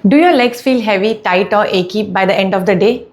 Do your legs feel heavy, tight, or achy by the end of the day?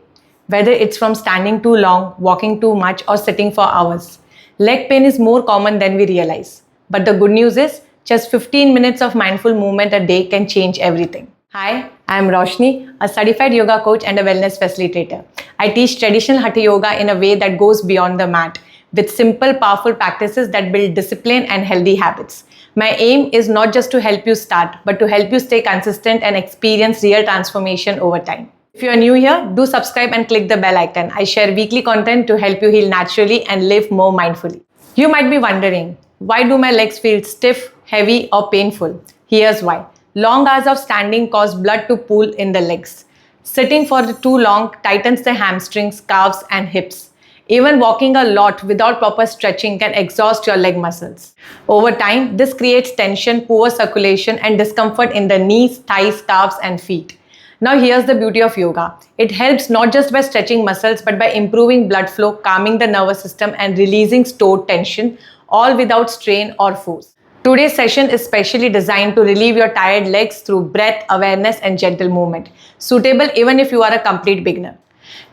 Whether it's from standing too long, walking too much, or sitting for hours, leg pain is more common than we realize. But the good news is, just 15 minutes of mindful movement a day can change everything. Hi, I am Roshni, a certified yoga coach and a wellness facilitator. I teach traditional Hatha yoga in a way that goes beyond the mat, with simple, powerful practices that build discipline and healthy habits. My aim is not just to help you start, but to help you stay consistent and experience real transformation over time. If you are new here, do subscribe and click the bell icon. I share weekly content to help you heal naturally and live more mindfully. You might be wondering, why do my legs feel stiff, heavy, or painful? Here's why. Long hours of standing cause blood to pool in the legs. Sitting for too long tightens the hamstrings, calves, and hips. Even walking a lot without proper stretching can exhaust your leg muscles. Over time, this creates tension, poor circulation, and discomfort in the knees, thighs, calves, and feet. Now, here's the beauty of yoga. It helps not just by stretching muscles, but by improving blood flow, calming the nervous system, and releasing stored tension, all without strain or force. Today's session is specially designed to relieve your tired legs through breath, awareness, and gentle movement, suitable even if you are a complete beginner.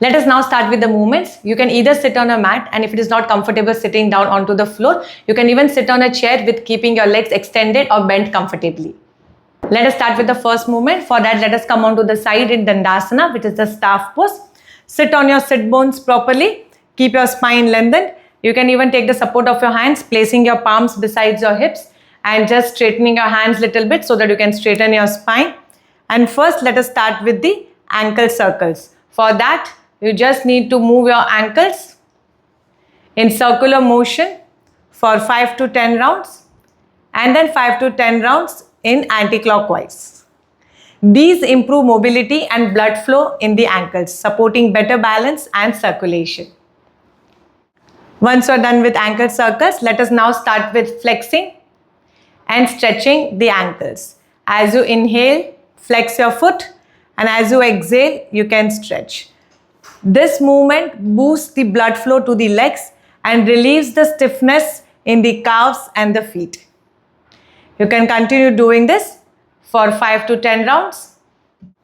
Let us now start with the movements. You can either sit on a mat, and if it is not comfortable sitting down onto the floor, you can even sit on a chair with keeping your legs extended or bent comfortably. Let us start with the first movement. For that, let us come onto the side in Dandasana, which is the staff pose. Sit on your sit bones properly. Keep your spine lengthened. You can even take the support of your hands, placing your palms beside your hips and just straightening your hands a little bit so that you can straighten your spine. And first, let us start with the ankle circles. For that, you just need to move your ankles in circular motion for 5 to 10 rounds and then 5 to 10 rounds in anti-clockwise. These improve mobility and blood flow in the ankles, supporting better balance and circulation. Once you are done with ankle circles, let us now start with flexing and stretching the ankles. As you inhale, flex your foot, and as you exhale, you can stretch. This movement boosts the blood flow to the legs and relieves the stiffness in the calves and the feet. You can continue doing this for 5 to 10 rounds.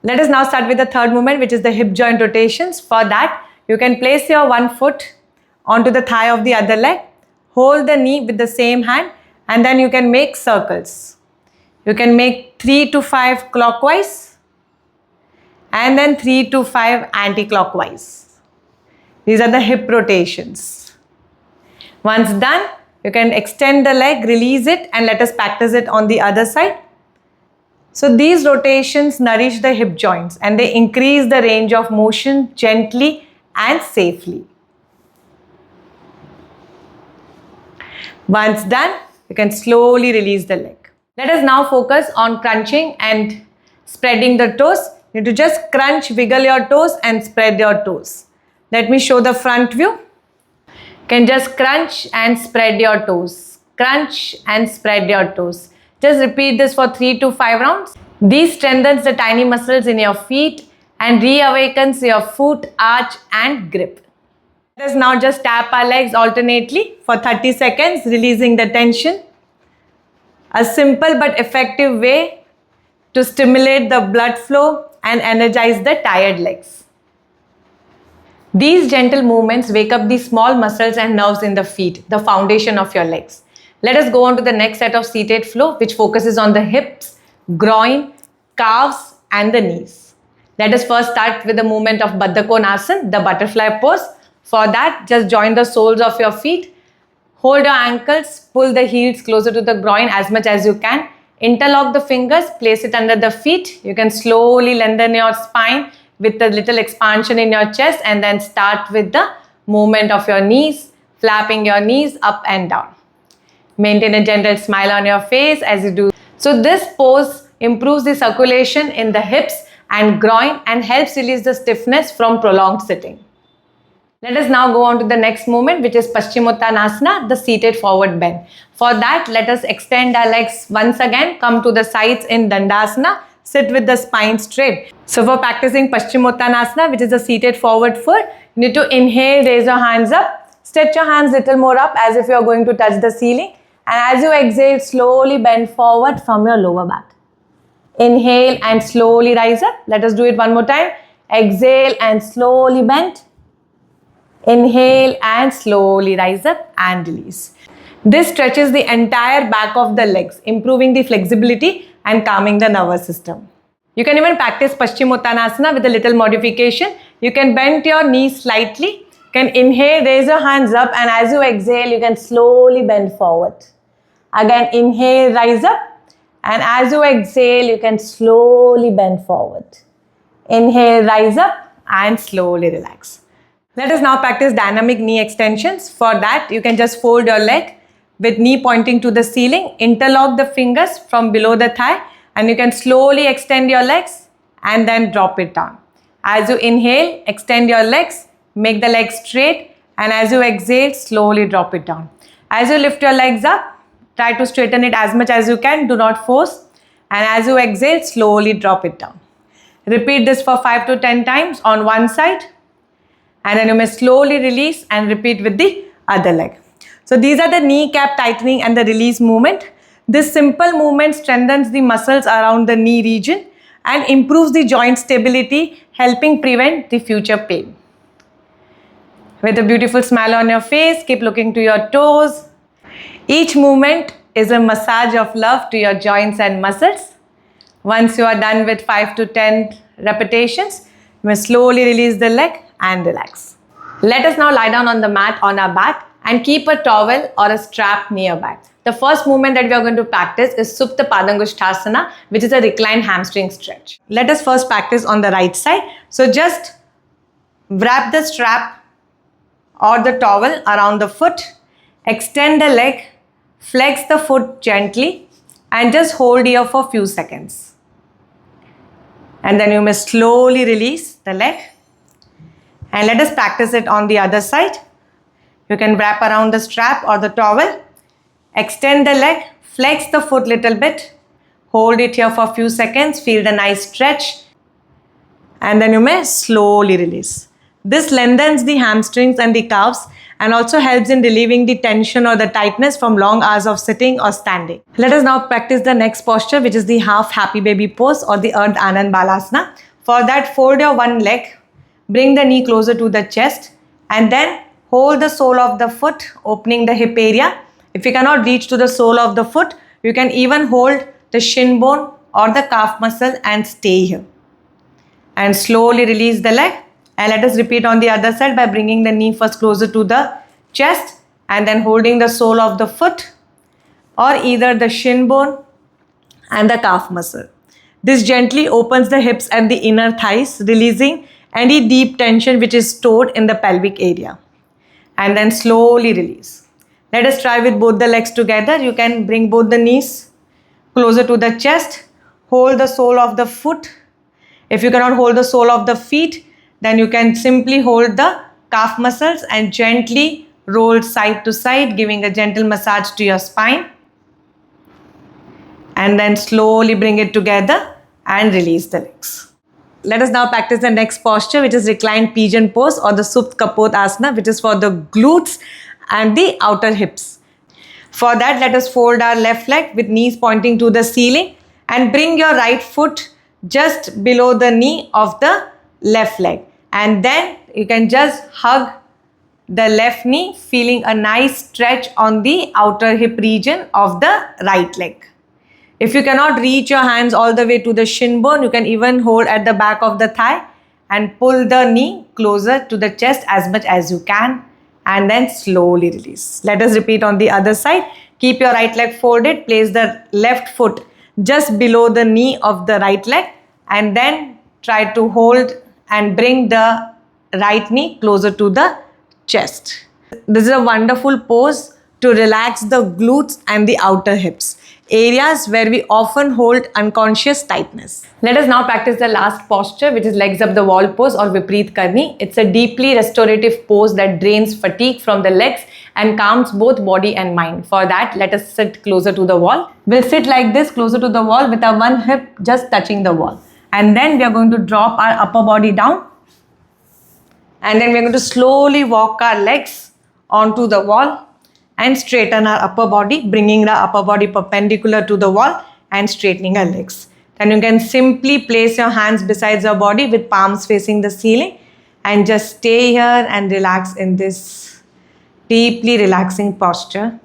Let us now start with the third movement, which is the hip joint rotations. For that, you can place your one foot onto the thigh of the other leg, hold the knee with the same hand, and then you can make circles. You can make 3 to 5 clockwise and then 3 to 5 anti-clockwise. These are the hip rotations. Once done, you can extend the leg, release it, and let us practice it on the other side. So these rotations nourish the hip joints and they increase the range of motion gently and safely. Once done, you can slowly release the leg. Let us now focus on crunching and spreading the toes. You need to just crunch, wiggle your toes and spread your toes. Let me show the front view. You can just crunch and spread your toes. Crunch and spread your toes. Just repeat this for 3 to 5 rounds. This strengthens the tiny muscles in your feet and reawakens your foot arch and grip. Let us now just tap our legs alternately for 30 seconds, releasing the tension. A simple but effective way to stimulate the blood flow and energize the tired legs. These gentle movements wake up the small muscles and nerves in the feet, the foundation of your legs. Let us go on to the next set of seated flow, which focuses on the hips, groin, calves, and the knees. Let us first start with the movement of Baddha Konasana, the butterfly pose. For that, just join the soles of your feet. Hold your ankles, pull the heels closer to the groin as much as you can. Interlock the fingers, place it under the feet. You can slowly lengthen your spine with a little expansion in your chest and then start with the movement of your knees, flapping your knees up and down. Maintain a gentle smile on your face as you do. So this pose improves the circulation in the hips and groin and helps release the stiffness from prolonged sitting. Let us now go on to the next movement, which is Paschimottanasana, the seated forward bend. For that, let us extend our legs once again, come to the sides in Dandasana, sit with the spine straight. So for practicing Paschimottanasana, which is the seated forward foot, you need to inhale, raise your hands up, stretch your hands a little more up as if you are going to touch the ceiling. And as you exhale, slowly bend forward from your lower back. Inhale and slowly rise up. Let us do it one more time. Exhale and slowly bend. Inhale and slowly rise up and release. This stretches the entire back of the legs, improving the flexibility and calming the nervous system. You can even practice Paschimottanasana with a little modification. You can bend your knees slightly. You can inhale, raise your hands up, and as you exhale, you can slowly bend forward. Again, inhale, rise up, and as you exhale, you can slowly bend forward. Inhale, rise up, and slowly relax. Let us now practice dynamic knee extensions. For that, you can just fold your leg with knee pointing to the ceiling, interlock the fingers from below the thigh, and you can slowly extend your legs and then drop it down. As you inhale, extend your legs, make the legs straight, and as you exhale, slowly drop it down. As you lift your legs up, try to straighten it as much as you can, do not force, and as you exhale, slowly drop it down. Repeat this for 5 to 10 times on one side, and then you may slowly release and repeat with the other leg. So these are the kneecap tightening and the release movement. This simple movement strengthens the muscles around the knee region and improves the joint stability, helping prevent the future pain. With a beautiful smile on your face, keep looking to your toes. Each movement is a massage of love to your joints and muscles. Once you are done with 5 to 10 repetitions, you may slowly release the leg and relax. Let us now lie down on the mat on our back and keep a towel or a strap nearby. The first movement that we are going to practice is Supta Padangushthasana, which is a reclined hamstring stretch. Let us first practice on the right side. So just wrap the strap or the towel around the foot, extend the leg, flex the foot gently, and just hold here for a few seconds. And then you may slowly release the leg. And let us practice it on the other side. You can wrap around the strap or the towel, extend the leg, flex the foot little bit, hold it here for a few seconds, feel the nice stretch, and then you may slowly release. This lengthens the hamstrings and the calves and also helps in relieving the tension or the tightness from long hours of sitting or standing. Let us now practice the next posture, which is the half happy baby pose or the Ardha Anand Balasana. For that, fold your one leg, bring the knee closer to the chest, and then hold the sole of the foot, opening the hip area. If you cannot reach to the sole of the foot, you can even hold the shin bone or the calf muscle and stay here. And slowly release the leg. And let us repeat on the other side by bringing the knee first closer to the chest and then holding the sole of the foot or either the shin bone and the calf muscle. This gently opens the hips and the inner thighs, releasing any deep tension which is stored in the pelvic area. And then slowly release. Let us try with both the legs together. You can bring both the knees closer to the chest, hold the sole of the foot. If you cannot hold the sole of the feet, then you can simply hold the calf muscles and gently roll side to side, giving a gentle massage to your spine. And then slowly bring it together and release the legs. Let us now practice the next posture, which is reclined pigeon pose or the Supta Kapotthasana, which is for the glutes and the outer hips. For that, let us fold our left leg with knees pointing to the ceiling and bring your right foot just below the knee of the left leg. And then you can just hug the left knee, feeling a nice stretch on the outer hip region of the right leg. If you cannot reach your hands all the way to the shin bone, you can even hold at the back of the thigh and pull the knee closer to the chest as much as you can and then slowly release. Let us repeat on the other side. Keep your right leg folded, place the left foot just below the knee of the right leg and then try to hold and bring the right knee closer to the chest. This is a wonderful pose to relax the glutes and the outer hips, areas where we often hold unconscious tightness. Let us now practice the last posture, which is legs up the wall pose or Vipreet Karni. It's a deeply restorative pose that drains fatigue from the legs and calms both body and mind. For that, let us sit closer to the wall. We'll sit like this, closer to the wall with our one hip just touching the wall. And then we are going to drop our upper body down. And then we are going to slowly walk our legs onto the wall and straighten our upper body, bringing the upper body perpendicular to the wall and straightening our legs. Then you can simply place your hands beside your body with palms facing the ceiling and just stay here and relax in this deeply relaxing posture,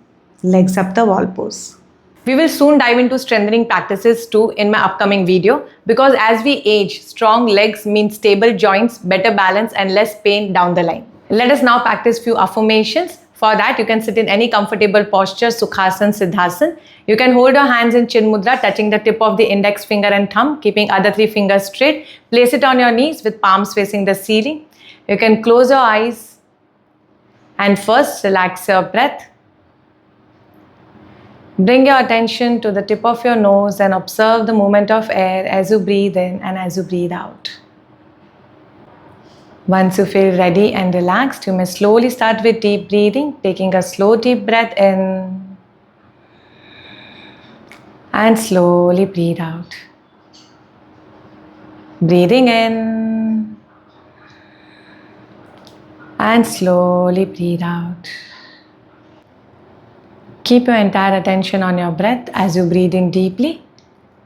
legs up the wall pose. We will soon dive into strengthening practices too in my upcoming video, because as we age, strong legs mean stable joints, better balance and less pain down the line. Let us now practice few affirmations. For that, you can sit in any comfortable posture, Sukhasana, Siddhasana. You can hold your hands in Chin Mudra, touching the tip of the index finger and thumb, keeping other three fingers straight. Place it on your knees with palms facing the ceiling. You can close your eyes and first relax your breath. Bring your attention to the tip of your nose and observe the movement of air as you breathe in and as you breathe out. Once you feel ready and relaxed, you may slowly start with deep breathing, taking a slow deep breath in and slowly breathe out. Breathing in and slowly breathe out. Keep your entire attention on your breath as you breathe in deeply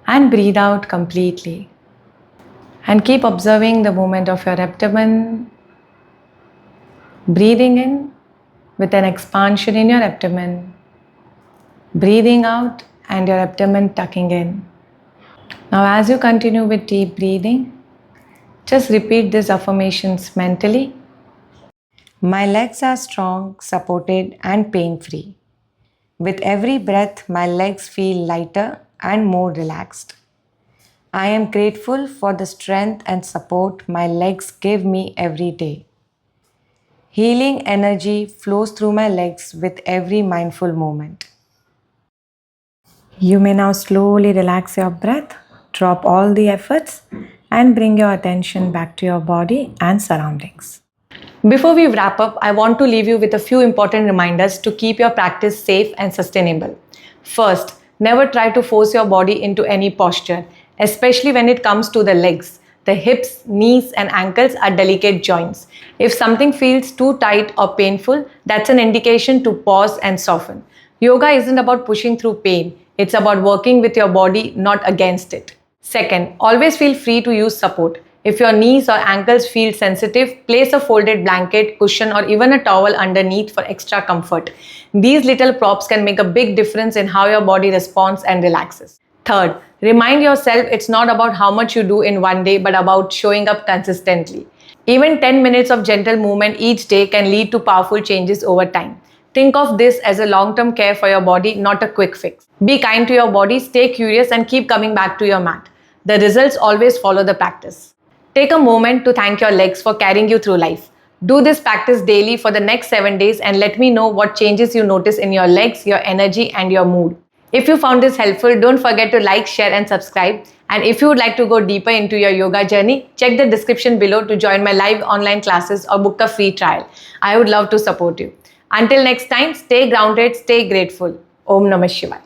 and breathe out completely. And keep observing the movement of your abdomen. Breathing in with an expansion in your abdomen. Breathing out and your abdomen tucking in. Now, as you continue with deep breathing, just repeat these affirmations mentally. My legs are strong, supported, and pain-free. With every breath, my legs feel lighter and more relaxed. I am grateful for the strength and support my legs give me every day. Healing energy flows through my legs with every mindful moment. You may now slowly relax your breath, drop all the efforts, and bring your attention back to your body and surroundings. Before we wrap up, I want to leave you with a few important reminders to keep your practice safe and sustainable. First, never try to force your body into any posture, especially when it comes to the legs. The hips, knees, and ankles are delicate joints. If something feels too tight or painful, that's an indication to pause and soften. Yoga isn't about pushing through pain, it's about working with your body, not against it. Second, always feel free to use support. If your knees or ankles feel sensitive, place a folded blanket, cushion, or even a towel underneath for extra comfort. These little props can make a big difference in how your body responds and relaxes. Third, remind yourself it's not about how much you do in one day, but about showing up consistently. Even 10 minutes of gentle movement each day can lead to powerful changes over time. Think of this as a long-term care for your body, not a quick fix. Be kind to your body, stay curious, and keep coming back to your mat. The results always follow the practice. Take a moment to thank your legs for carrying you through life. Do this practice daily for the next 7 days and let me know what changes you notice in your legs, your energy, and your mood. If you found this helpful, don't forget to like, share, and subscribe. And if you would like to go deeper into your yoga journey, check the description below to join my live online classes or book a free trial. I would love to support you. Until next time, stay grounded, stay grateful. Om Namah Shivaya.